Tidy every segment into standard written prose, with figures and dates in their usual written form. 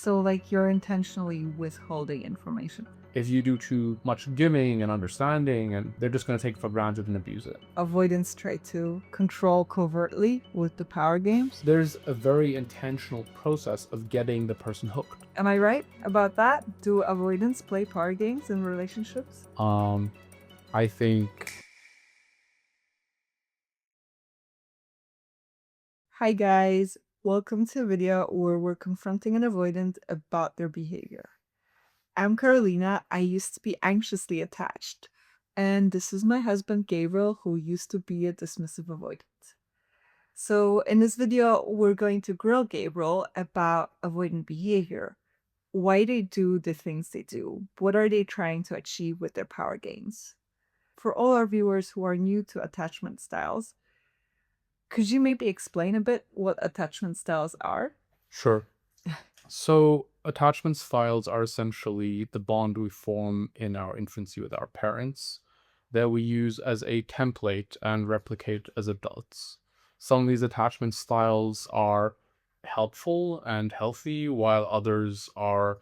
So, like, you're intentionally withholding information. If you do too much giving and understanding, and they're just going to take it for granted and abuse it. Avoidants try to control covertly with the power games. There's a very intentional process of getting the person hooked. Am I right about that? Do avoidants play power games in relationships? I think... Hi guys, welcome to a video where we're confronting an avoidant about their behavior. I'm Karolina. I used to be anxiously attached, and this is my husband Gabriel, who used to be a dismissive avoidant. So in this video, we're going to grill Gabriel about avoidant behavior, why they do the things they do, what are they trying to achieve with their power games. For all our viewers who are new to attachment styles, could you maybe explain a bit what attachment styles are? Sure. So attachment styles are essentially the bond we form in our infancy with our parents that we use as a template and replicate as adults. Some of these attachment styles are helpful and healthy, while others are...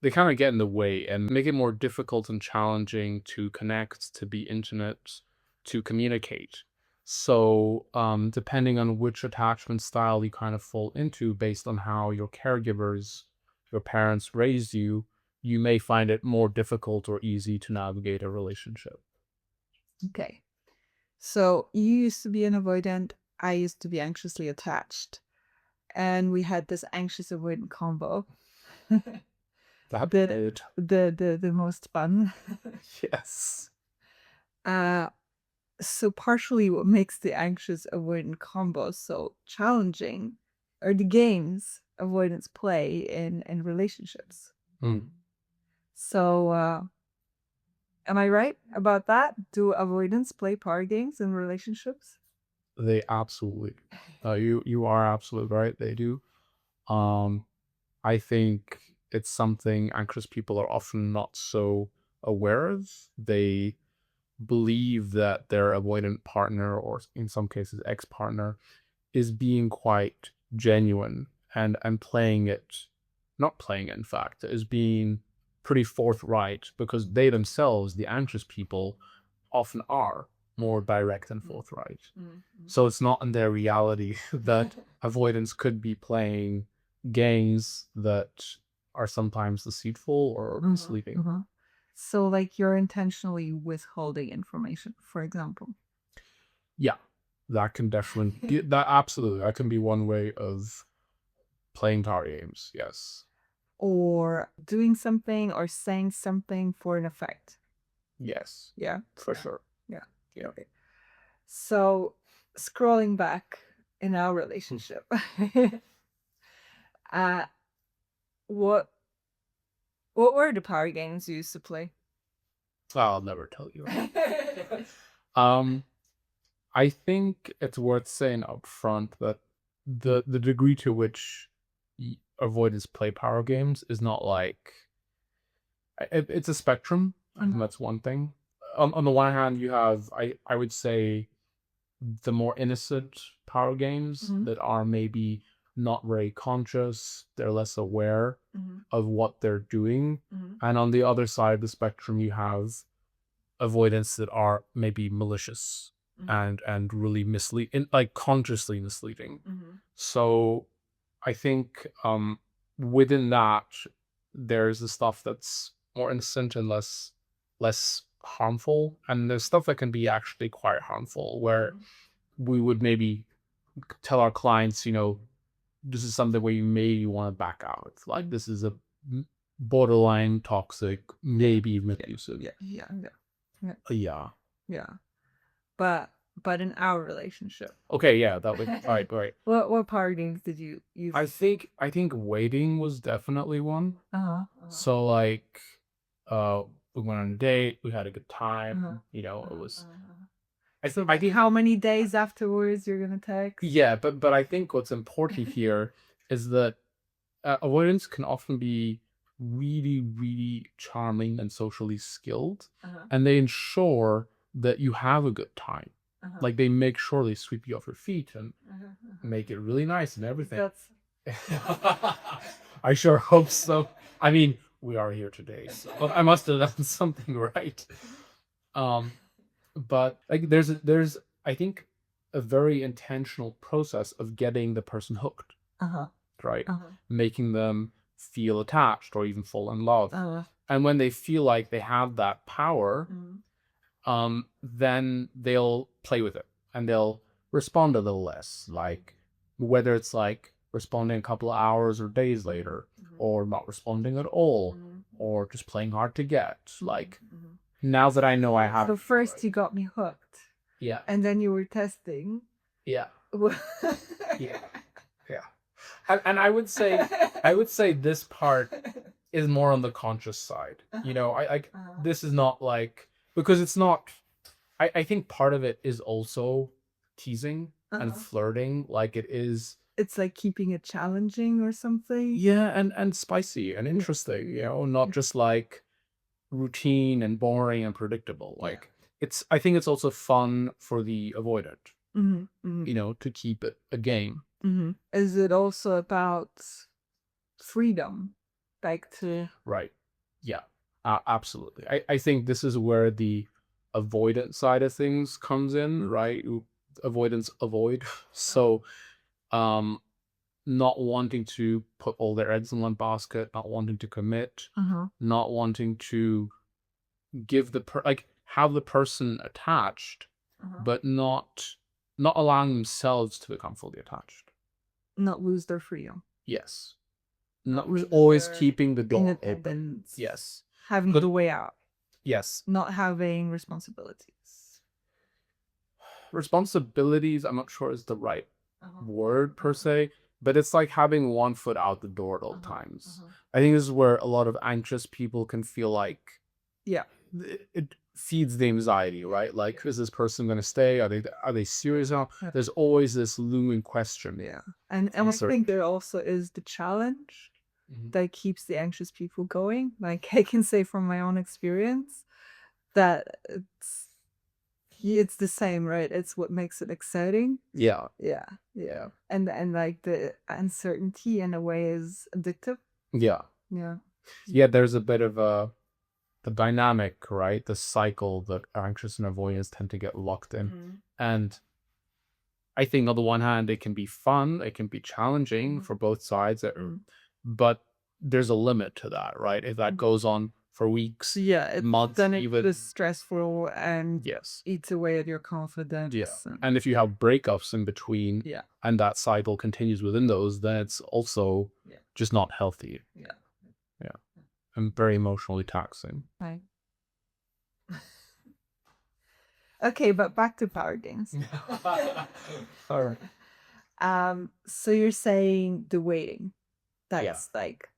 they kind of get in the way and make it more difficult and challenging to connect, to be intimate, to communicate. So depending on which attachment style you kind of fall into based on how your caregivers, your parents raised you, you may find it more difficult or easy to navigate a relationship. Okay. So you used to be an avoidant, I used to be anxiously attached. And we had this anxious avoidant combo. That the most fun. Yes. So partially what makes the anxious avoidant combo so challenging are the games avoidants play in relationships. So am I right about that? Do avoidants play power games in relationships? They absolutely... you are absolutely right, they do. I think it's something anxious people are often not so aware of. They believe that their avoidant partner, or in some cases ex-partner, is being quite genuine and playing it, not playing it, in fact, is being pretty forthright, because they themselves, the anxious people, often are more direct and forthright. So it's not in their reality that avoidance could be playing games that are sometimes deceitful or misleading. So like you're intentionally withholding information, for example. Yeah, that can definitely that absolutely, that can be one way of playing power games. Yes. Or doing something or saying something for an effect. Yes, Yeah. for sure. Yeah. Yeah. Okay. So scrolling back in our relationship, uh, what were the power games you used to play? I'll never tell you. I think it's worth saying up front that the degree to which avoidance play power games is not like... it's a spectrum. I think that's one thing. On the one hand, you have, I would say, the more innocent power games that are maybe not very conscious, they're less aware of what they're doing. And on the other side of the spectrum, you have avoidance that are maybe malicious and really like consciously misleading. So I think within that, there's the stuff that's more innocent and less harmful, and there's stuff that can be actually quite harmful, where we would maybe tell our clients, this is something where you maybe want to back out. Like, this is a borderline toxic, maybe even abusive. Yeah. But in our relationship. Okay, yeah, that was right. What power games did you use? I think waiting was definitely one. So like, we went on a date, we had a good time. It was... I think How many days afterwards you're gonna text? Yeah, but I think what's important here is that avoidance can often be really, really charming and socially skilled, and they ensure that you have a good time. Like, they make sure they sweep you off your feet and make it really nice and everything. I sure hope so. I mean, we are here today, so I must have done something right. Um, but like, there's I think a very intentional process of getting the person hooked, Uh-huh. right? Uh-huh. Making them feel attached or even fall in love. Uh-huh. And when they feel like they have that power, then they'll play with it and they'll respond a little less. Like whether it's like responding a couple of hours or days later, or not responding at all, or just playing hard to get. Like now that I know I have. So first you got me hooked, Yeah. and then you were testing. Yeah. Yeah. Yeah. And I would say this part is more on the conscious side. You know, this is not like, because it's not, I think part of it is also teasing and flirting, like it is. It's like keeping it challenging or something. Yeah, and spicy and interesting, you know, not just like routine and boring and predictable. Like I think it's also fun for the avoidant, you know, to keep it a game. Is it also about freedom? Like to. Right. Yeah, absolutely. I think this is where the avoidant side of things comes in, right? Avoidance, avoid. So, not wanting to put all their eggs in one basket, not wanting to commit, not wanting to give have the person attached, but not allowing themselves to become fully attached. Not lose their freedom. Yes. Not always keeping the door open. Independence. Yes. Having the way out. Yes. Not having responsibilities. Responsibilities, I'm not sure is the right word per se, but it's like having one foot out the door at all times. I think this is where a lot of anxious people can feel like, yeah, it feeds the anxiety, right? Like, is this person going to stay? Are they serious now? There's always this looming question. Yeah. And I think there also is the challenge that keeps the anxious people going. Like I can say from my own experience that it's the same, right? It's what makes it exciting. Yeah. Yeah. And like the uncertainty in a way is addictive. Yeah. There's a bit of the dynamic, right? The cycle that anxious and avoidance tend to get locked in. And I think on the one hand, it can be fun, it can be challenging for both sides, but there's a limit to that, right? If that goes on for weeks, months, then even it's stressful and yes, eats away at your confidence. Yeah, and if you have breakups in between, and that cycle continues within those, then it's also just not healthy. Yeah, and very emotionally taxing. Right. Okay, but back to power games. All right. So you're saying the waiting. That's like,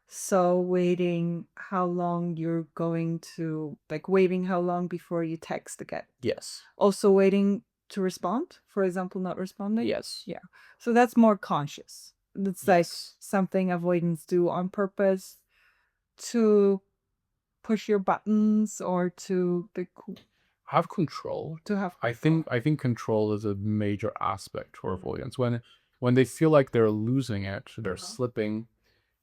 so waiting how long you're going to, like waiting how long before you text again. Yes. Also waiting to respond, for example, not responding. Yes. Yeah. So that's more conscious. It's like something avoidants do on purpose to push your buttons or to have control. I think control is a major aspect for avoidance. When they feel like they're losing it, they're slipping,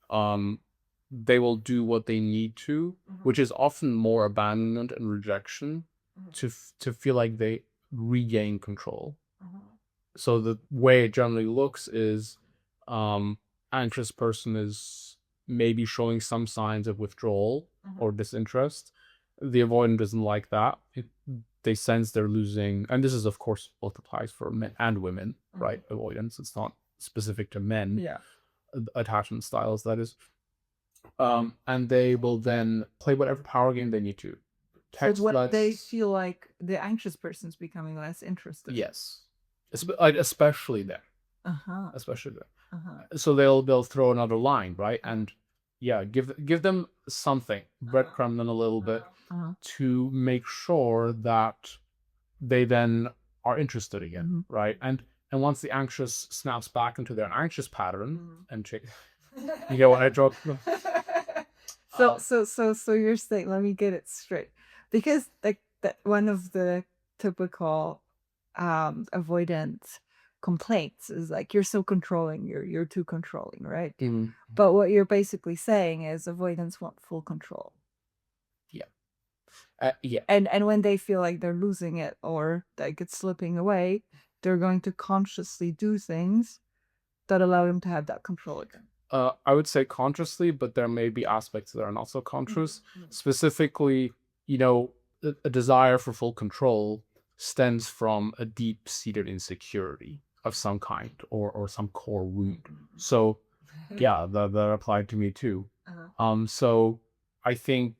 they will do what they need to, which is often more abandonment and rejection, to feel like they regain control. So the way it generally looks is, anxious person is maybe showing some signs of withdrawal or disinterest. The avoidant doesn't like that. They sense they're losing, and this is of course both applies for men and women, right? Avoidance, it's not specific to men. Yeah. Attachment styles, that is. And they will then play whatever power game they need to. Text when they feel like the anxious person's becoming less interested. Yes. Especially then. Especially then. So they'll throw another line, right? And give them something, breadcrumb them a little bit, to make sure that they then are interested again, right? And once the anxious snaps back into their anxious pattern and you get what I dropped. So you're saying, let me get it straight, because like that one of the typical avoidant complaints is like, you're so controlling, you're too controlling, right? Mhm. But what you're basically saying is avoidants want full control. Yeah. And when they feel like they're losing it or like it's slipping away, they're going to consciously do things that allow them to have that control again. I would say consciously, but there may be aspects that are not so conscious. Specifically, you know, a desire for full control stems from a deep-seated insecurity of some kind or some core wound. So yeah, that applied to me too. So I think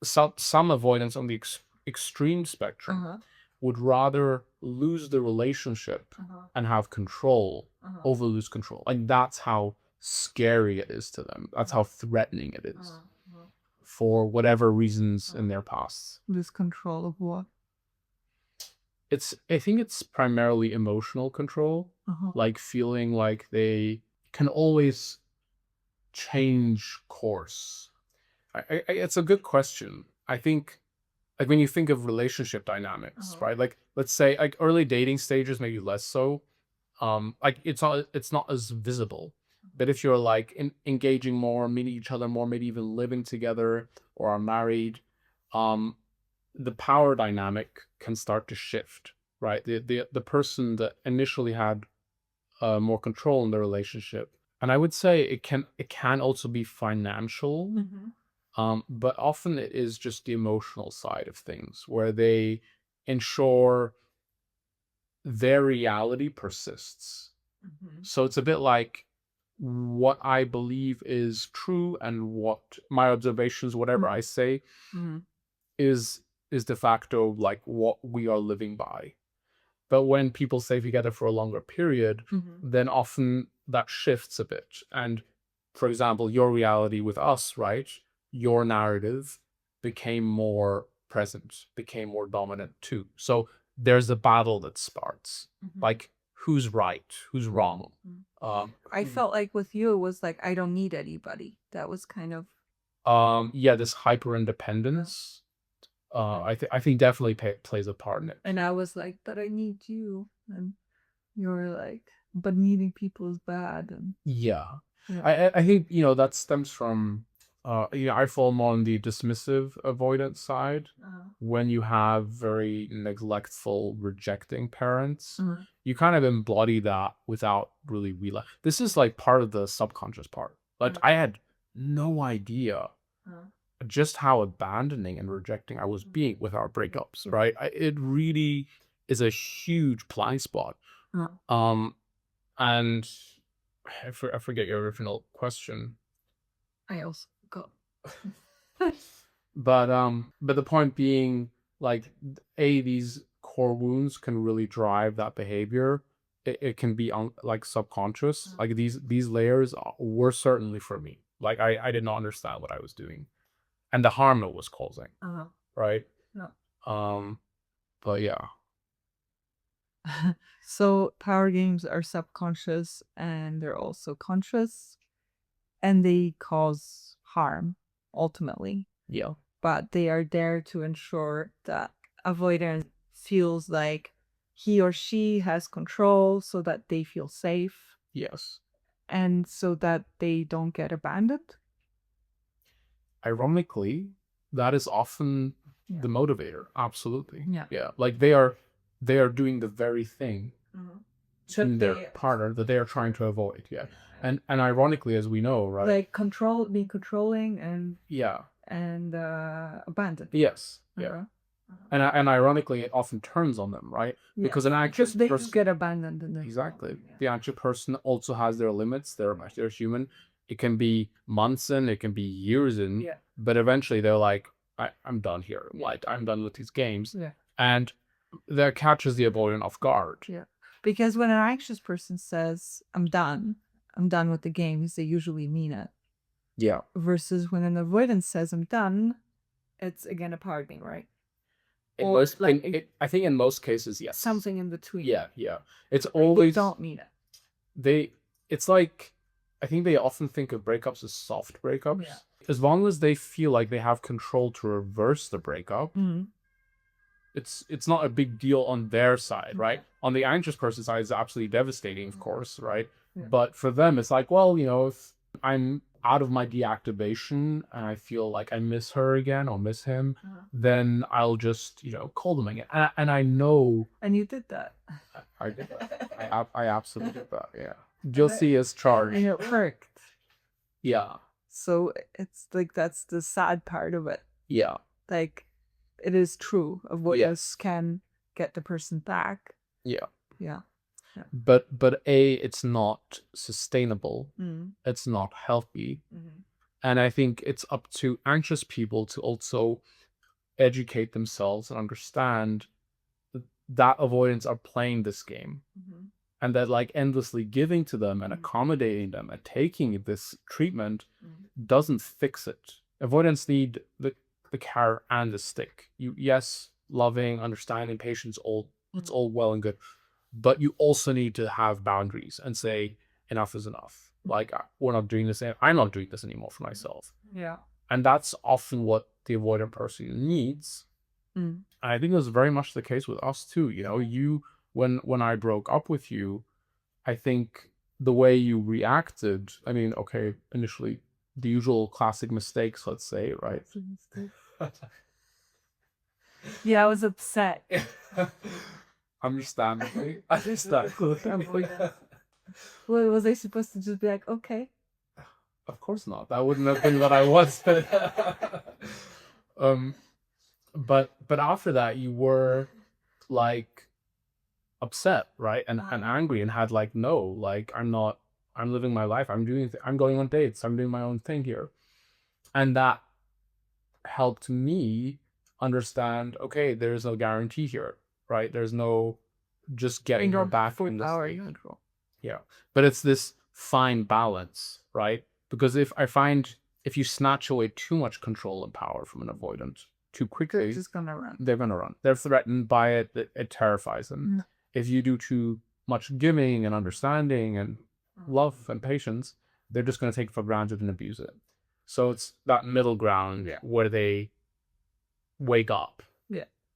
some avoidance on the extreme spectrum would rather lose the relationship and have control over lose control. And that's how scary it is to them. That's how threatening it is for whatever reasons in their past. Lose control of what? I think it's primarily emotional control, like feeling like they can always change course. It's a good question. I think, like, when you think of relationship dynamics, right? Like, let's say, like, early dating stages, maybe less so. Like, it's not as visible. But if you're like engaging more, meeting each other more, maybe even living together or are married, um, the power dynamic can start to shift, right? The person that initially had more control in the relationship, and I would say it can also be financial. But often it is just the emotional side of things where they ensure their reality persists. So it's a bit like what I believe is true and what my observations, whatever I say, is de facto like what we are living by. But when people stay together for a longer period, then often that shifts a bit. And for example, your reality with us, right? Your narrative became more present, became more dominant too. So there's a battle that starts. Like, who's right? Who's wrong? I felt like with you, it was like, I don't need anybody. That was kind of. Yeah, this hyper independence. I think definitely plays a part in it. And I was like, but I need you. And you were like, but needing people is bad. And Yeah. yeah. I think, that stems from, I fall more on the dismissive avoidance side. When you have very neglectful, rejecting parents, you kind of embody that without really realizing. This is like part of the subconscious part. Like, I had no idea just how abandoning and rejecting I was being with our breakups, right? It really is a huge blind spot. And I forget your original question. I also got. But the point being, like, these core wounds can really drive that behavior. It can be like subconscious. Like, these layers were certainly for me. Like, I did not understand what I was doing and the harm it was causing. Right? No. But yeah. So power games are subconscious and they're also conscious, and they cause harm ultimately. Yeah. But they are there to ensure that avoidant feels like he or she has control so that they feel safe Yes. and so that they don't get abandoned. Ironically, that is often the motivator. Absolutely. Yeah. Yeah. Like, they are doing the very thing to their partner that they are trying to avoid. Yeah. And ironically, as we know, right? Like be controlling and Yeah. abandon. Yes. Yeah. And ironically, it often turns on them, right? Yeah. Because an anxious They person, get abandoned in exactly. The anxious person also has their limits. They're human. It can be months in, it can be years in. Yeah. But eventually, they're like, I'm done here. Like, I'm done with these games. Yeah. And that catches the avoidant off guard. Yeah. Because when an anxious person says, I'm done with the games, they usually mean it. Yeah. Versus when an avoidant says, I'm done, it's again a power game, right? I think in most cases, yes. Something in between. Yeah, yeah. It's They always don't mean it. It's like, I think they often think of breakups as soft breakups. Yeah. As long as they feel like they have control to reverse the breakup, it's not a big deal on their side, right? On the anxious person side, it's absolutely devastating, of course, right? But for them, it's like, well, if I'm out of my deactivation and I feel like I miss her again or miss him, then I'll just, call them again. And I know And you did that. I did that. I absolutely did that, yeah. Guilty as charged. And it worked. Yeah. So it's like that's the sad part of it. Yeah. Like, it is true. Avoidance can get the person back. Yeah. Yeah. But it's not sustainable. Mm. It's not healthy. Mm-hmm. And I think it's up to anxious people to also educate themselves and understand that avoidants are playing this game. Mm-hmm. And that like endlessly giving to them and accommodating them and taking this treatment doesn't fix it. Avoidants need the carrot and the stick. Yes, loving, understanding, patience, it's all well and good. But you also need to have boundaries and say, enough is enough. Like, we're not doing this. I'm not doing this anymore for myself. Yeah. And that's often what the avoidant person needs. And I think that's very much the case with us too. When I broke up with you, I think the way you reacted, I mean, okay, initially the usual classic mistakes, let's say, right? Yeah, I was upset. Understandably. Well, was I supposed to just be like, okay? Of course not. That wouldn't have been what I was. But after that, you were like upset, right? And angry and had like, no, like I'm living my life. I'm going on dates. I'm doing my own thing here. And that helped me understand, okay, there's no guarantee here, right? There's no just getting her back in this thing. Yeah. But it's this fine balance, right? Because if you snatch away too much control and power from an avoidant too quickly, they're just gonna run. They're gonna run. They're threatened by it. It terrifies them. If you do too much giving and understanding and love and patience, they're just gonna take it for granted and abuse it. So it's that middle ground where they wake up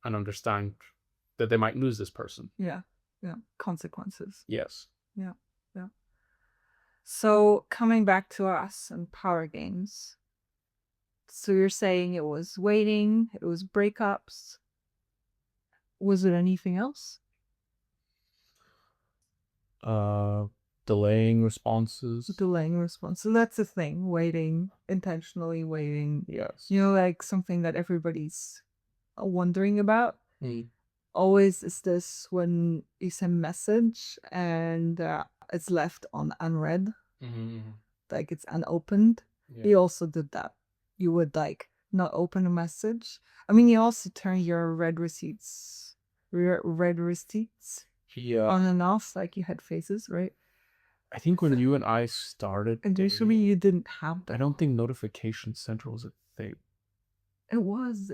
and understand that they might lose this person. Yeah. Consequences. Yes. Yeah. So coming back to us and power games. So you're saying it was waiting, it was breakups. Was it anything else? Delaying responses. So that's the thing. Waiting, intentionally waiting. Yes. Like something that everybody's wondering about. Always is this when you send a message and it's left on unread. Like it's unopened. You also did that. You would like not open a message. I mean, you also turn your read receipts on and off, like you had faces, right? I think when you and I started, and usually you didn't have that. I don't think Notification Central was a thing. It was.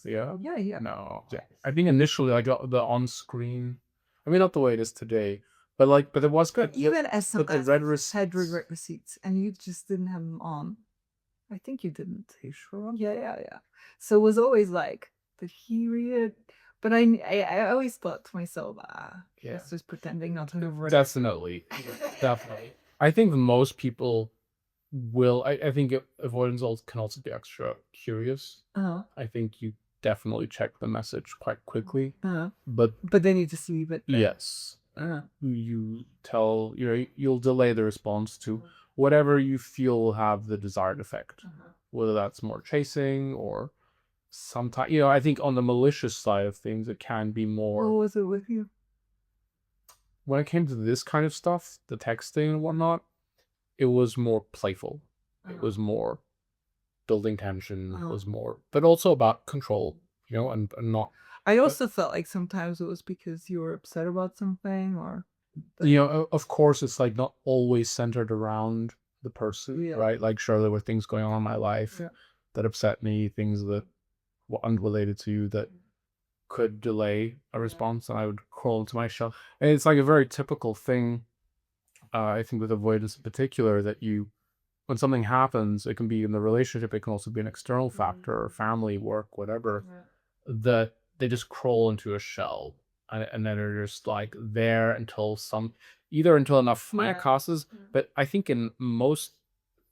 Yeah? Yeah. No. I think initially I got the on-screen. I mean, not the way it is today, but it was good. Even as the red receipts. had read receipts, and you just didn't have them on. I think you didn't. Are you sure? Yeah. So it was always like, did he read it? But I always thought to myself, he's just pretending not to have read. Definitely. I think most people will. I think avoidants can also be extra curious. I think you definitely check the message quite quickly. But then you just leave it there. Yes. You tell you'll delay the response to whatever you feel will have the desired effect, whether that's more chasing or sometimes I think on the malicious side of things it can be more. What was it with you? When it came to this kind of stuff, the texting and whatnot, it was more playful. It was more building tension. It was more, but also about control, and not. I also felt like sometimes it was because you were upset about something, or of course it's like not always centered around the person, right? Like sure, there were things going on in my life that upset me, things that were unrelated to you that could delay a response, and I would crawl into my shell. And it's like a very typical thing, I think with avoidance in particular, that when something happens, it can be in the relationship, it can also be an external factor, or family, work, whatever, that they just crawl into a shell, and then they're just like there until until enough fire passes. But I think in most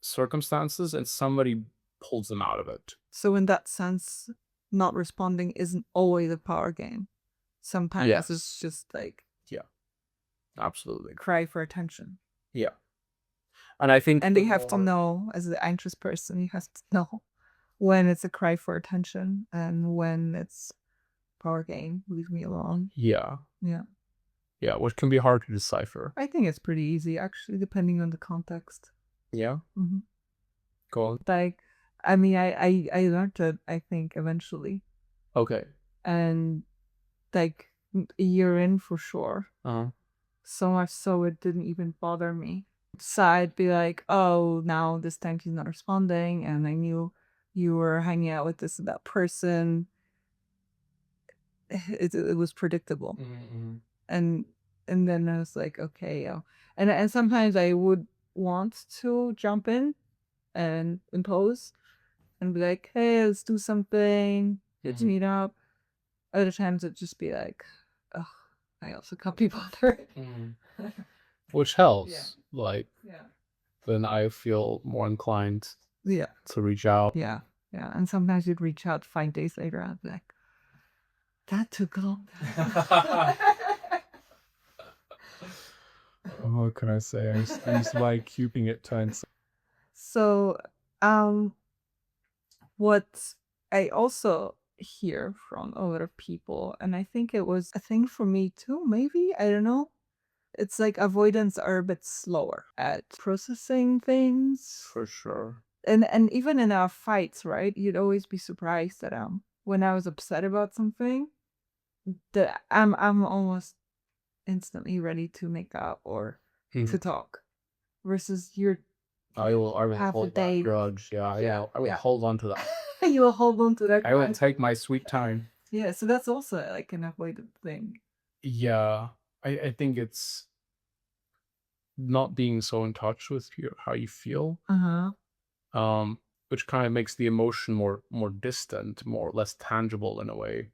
circumstances, and somebody pulls them out of it. So in that sense, not responding isn't always a power game. Sometimes it's Yes. just like Absolutely. cry for attention. Yeah. And I think And they have to know, as the anxious person, you have to know when it's a cry for attention and when it's power game. Leave me alone. Yeah. Yeah. Yeah, which can be hard to decipher. I think it's pretty easy, actually, depending on the context. Yeah. Mm-hmm. Go on. Like, I mean, I learned it, I think, eventually. Okay. And like a year in for sure. Uh-huh. So much so it didn't even bother me. So I'd be like, oh, now this time he's not responding, and I knew you were hanging out with this and that person. It was predictable. Mm-hmm. And then I was like, okay, yeah. And sometimes I would want to jump in and impose and be like, hey, let's do something, let's meet up. Other times it'd just be like, oh, I also can't be bothered. Which helps. Yeah. Like, Yeah. then I feel more inclined Yeah. to reach out. Yeah. Yeah. And sometimes you'd reach out 5 days later and I'd be like, that took a long time. What can I say? I just like keeping it tense. So, what I also hear from a lot of people, and I think it was a thing for me too, maybe, I don't know. It's like avoidants are a bit slower at processing things. For sure. And even in our fights, right? You'd always be surprised that when I was upset about something, that I'm almost instantly ready to make up or to talk. Versus you're I will half a hold day. that grudge. Yeah. I will hold on to that. You will hold on to that. I will take my sweet time. Yeah, so that's also like an avoidant thing. Yeah. I think it's not being so in touch with how you feel. Which kind of makes the emotion more distant, more less tangible in a way.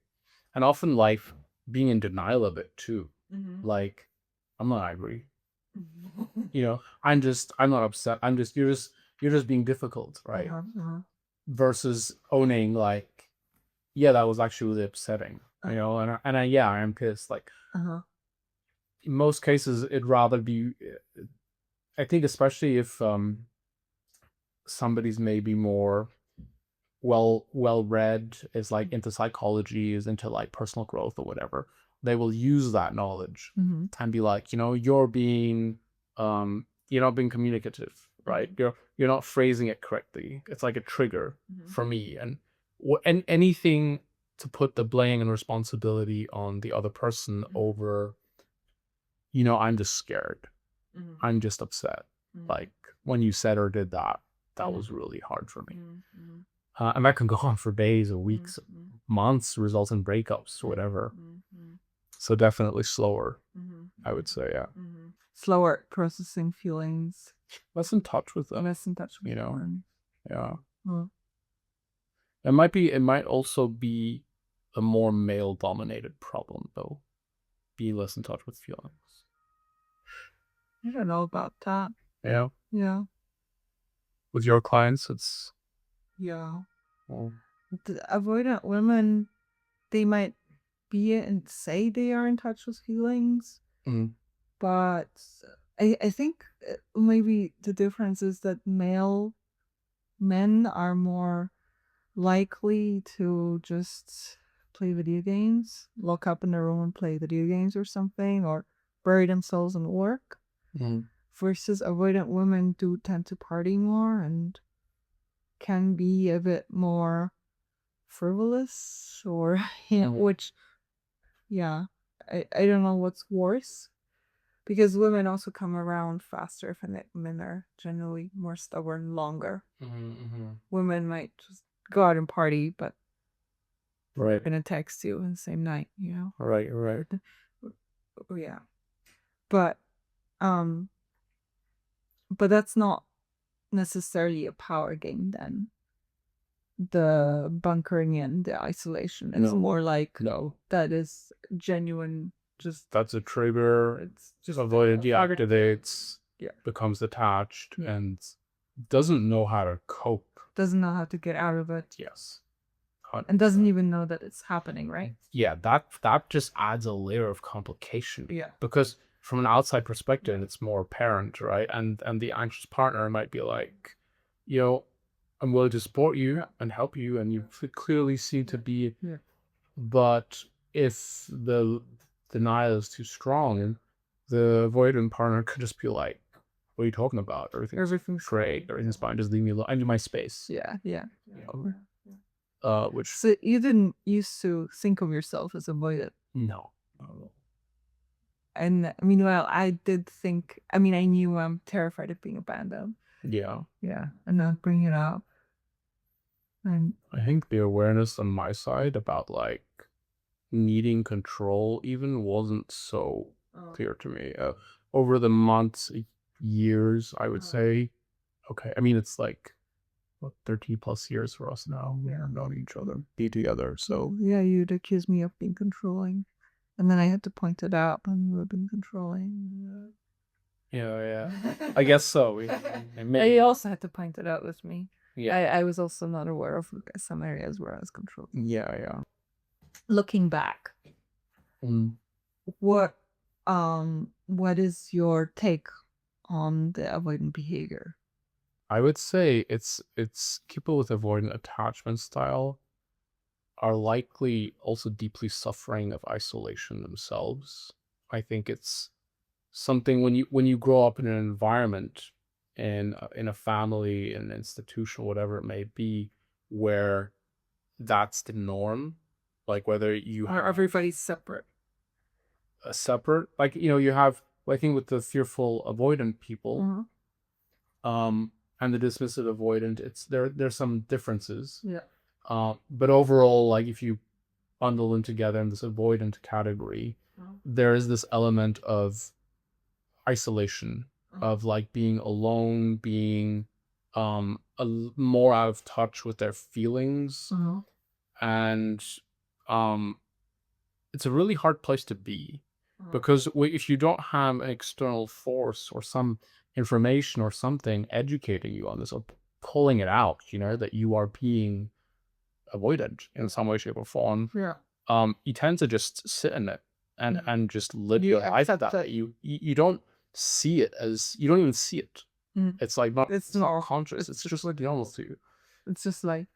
And often life being in denial of it too. Like, I'm not angry. I'm not upset. You're just being difficult, right? Versus owning like, yeah, that was actually really upsetting, yeah, I am pissed. Like, in most cases, it'd rather be, I think, especially if somebody's maybe more well read, is like into psychology, is into like personal growth or whatever, they will use that knowledge and be like, you're not being communicative, right? You're not phrasing it correctly. It's like a trigger for me, and anything to put the blame and responsibility on the other person over, I'm just scared. I'm just upset. Like, when you said or did that, that was really hard for me. And that can go on for days or weeks, months, result in breakups or whatever. So definitely slower, I would say, yeah. Slower processing feelings. Less in touch with them. Less in touch with them. Yeah. Oh. It might also be a more male-dominated problem, though. Be less in touch with feelings. I don't know about that. Yeah. Yeah. With your clients, it's... Yeah. Well, The avoidant women, they might be and say they are in touch with feelings, but I think maybe the difference is that men are more likely to just play video games, lock up in their room and play video games or something, or bury themselves in work. Versus avoidant women do tend to party more and can be a bit more frivolous, or which, yeah, I don't know what's worse, because women also come around faster if men are generally more stubborn longer. Women might just go out and party, but right. gonna text you in the same night, Right. Yeah. But but that's not necessarily a power game then. the bunkering in, the isolation. It's No. more like No. that is genuine. Just That's a trigger. it's just Avoidant deactivates, Yeah. becomes attached, Yeah. and doesn't know how to cope. Doesn't know how to get out of it. Yes. And doesn't even know that it's happening, right? Yeah, that just adds a layer of complication. Yeah. Because from an outside perspective, it's more apparent, right? And the anxious partner might be like, you know, I'm willing to support you and help you, and you clearly seem to be. Yeah. But if the denial is too strong, the avoidant partner could just be like, "What are you talking about? Everything's great. Everything's fine. Just leave me alone. I need my space." Yeah. Yeah. Which So you didn't used to think of yourself as avoidant. no. And meanwhile, I did think, I mean, I knew I'm terrified of being abandoned. Yeah. Yeah. And not bring it up. And I think the awareness on my side about like needing control even wasn't so clear to me. Over the months, years, I would say. Okay, I mean it's like what 13 plus years for us now. We have known each other, be together. So yeah, you'd accuse me of being controlling. And then I had to point it out when you were being controlling. yeah. I guess so. I also had to point it out with me. Yeah. I was also not aware of some areas where I was controlling. Yeah. Looking back, what is your take on the avoidant behavior? I would say it's people with avoidant attachment style are likely also deeply suffering of isolation themselves. I think it's something when you grow up in an environment in a family, in an institution, whatever it may be, where that's the norm, like whether you Or everybody's separate. a separate, like you have, I think with the fearful avoidant people, and the dismissive avoidant, it's there's some differences. Yeah. But overall, like if you bundle them together in this avoidant category, there is this element of isolation, of like being alone, being more out of touch with their feelings, and it's a really hard place to be, because if you don't have an external force or some information or something educating you on this or pulling it out, that you are being avoidant in some way, shape, or form, you tend to just sit in it and just live your life that you don't see it as, you don't even see it. It's like it's not conscious. It's just like normal to you. It's just like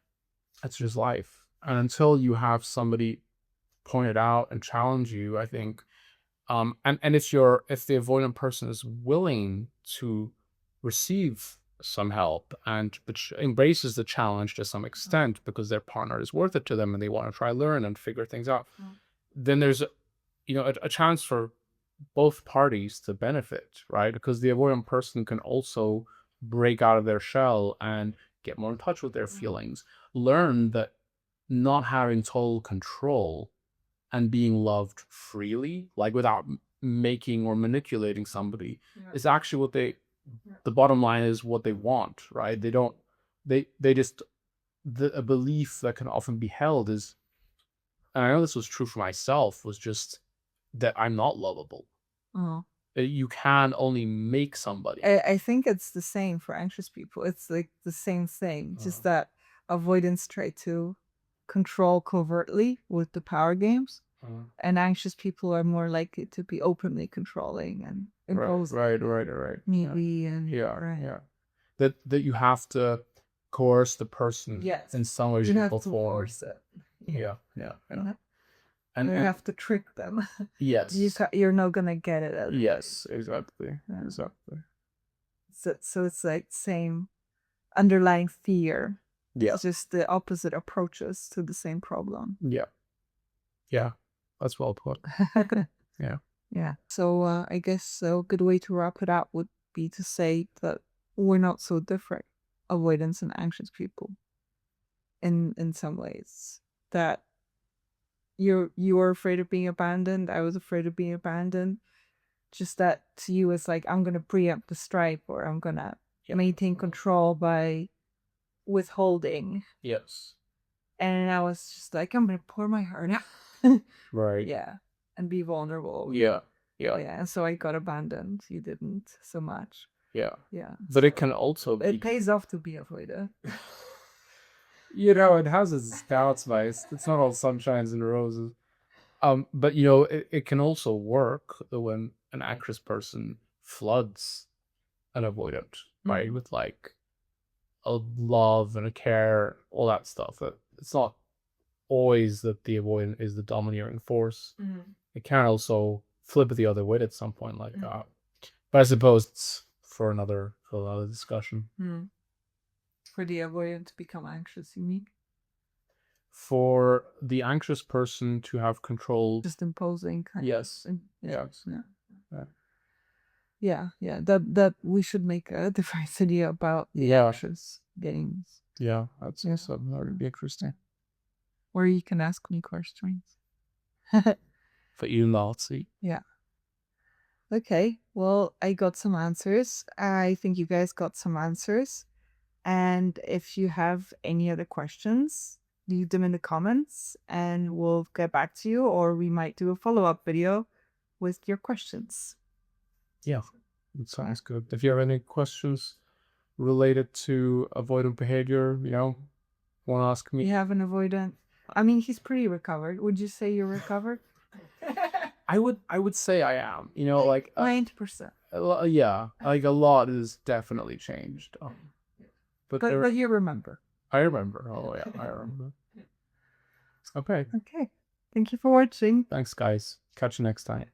It's just life. And until you have somebody point it out and challenge you, I think, and if the avoidant person is willing to receive some help and embraces the challenge to some extent because their partner is worth it to them and they want to try learn and figure things out, then there's a chance for both parties to benefit, right? Because the avoidant person can also break out of their shell and get more in touch with their feelings, learn that not having total control and being loved freely, like without making or manipulating somebody, is actually what the bottom line is what they want, right? They just, a belief that can often be held is, and I know this was true for myself, was just that I'm not lovable. You can only make somebody. I think it's the same for anxious people. It's like the same thing, just that avoidants try to control covertly with the power games, and anxious people are more likely to be openly controlling and impose Right. maybe That you have to coerce the person, in some way, you shape, have or to form. force it. Yeah. And you have to trick them. Yes. You're not gonna get it. Yes, exactly. So it's like same underlying fear. Yeah. It's just the opposite approaches to the same problem. Yeah. That's well put. Yeah. So I guess a good way to wrap it up would be to say that we're not so different, avoidance and anxious people. In some ways, that you were afraid of being abandoned. I was afraid of being abandoned. Just that to you, it's like I'm gonna preempt the stripe, or I'm gonna maintain control by withholding. Yes. And I was just like, I'm gonna pour my heart out. Right. Yeah. And be vulnerable. Yeah. Yeah. Yeah. And so I got abandoned. You didn't so much. Yeah. Yeah. But it can also be. It pays off to be avoided. You know, it has its downsides. It's not all sunshines and roses. But you know, it can also work when an anxious person floods an avoidant, right? With like a love and a care, all that stuff. It's not always that the avoidant is the domineering force. It can also flip it the other way at some point like that. But I suppose it's for another discussion. For the avoidant to become anxious, you mean? For the anxious person to have control. Just imposing kind Yes. of. Yes. Yeah. That we should make a device video about anxious games. Yeah, that's something that would be interesting. Where you can ask me questions. For you, Nazi. Yeah. Okay, well, I got some answers. I think you guys got some answers. And if you have any other questions, leave them in the comments and we'll get back to you, or we might do a follow-up video with your questions. Yeah, that sounds good. If you have any questions related to avoidant behavior, you know, want to ask me. You have an avoidant. I mean, he's pretty recovered. Would you say you're recovered? I would say I am. You know, like 90%. yeah, like a lot is definitely changed. But you remember. I remember. Oh yeah, I remember. Okay. Okay. Thank you for watching. Thanks, guys. Catch you next time.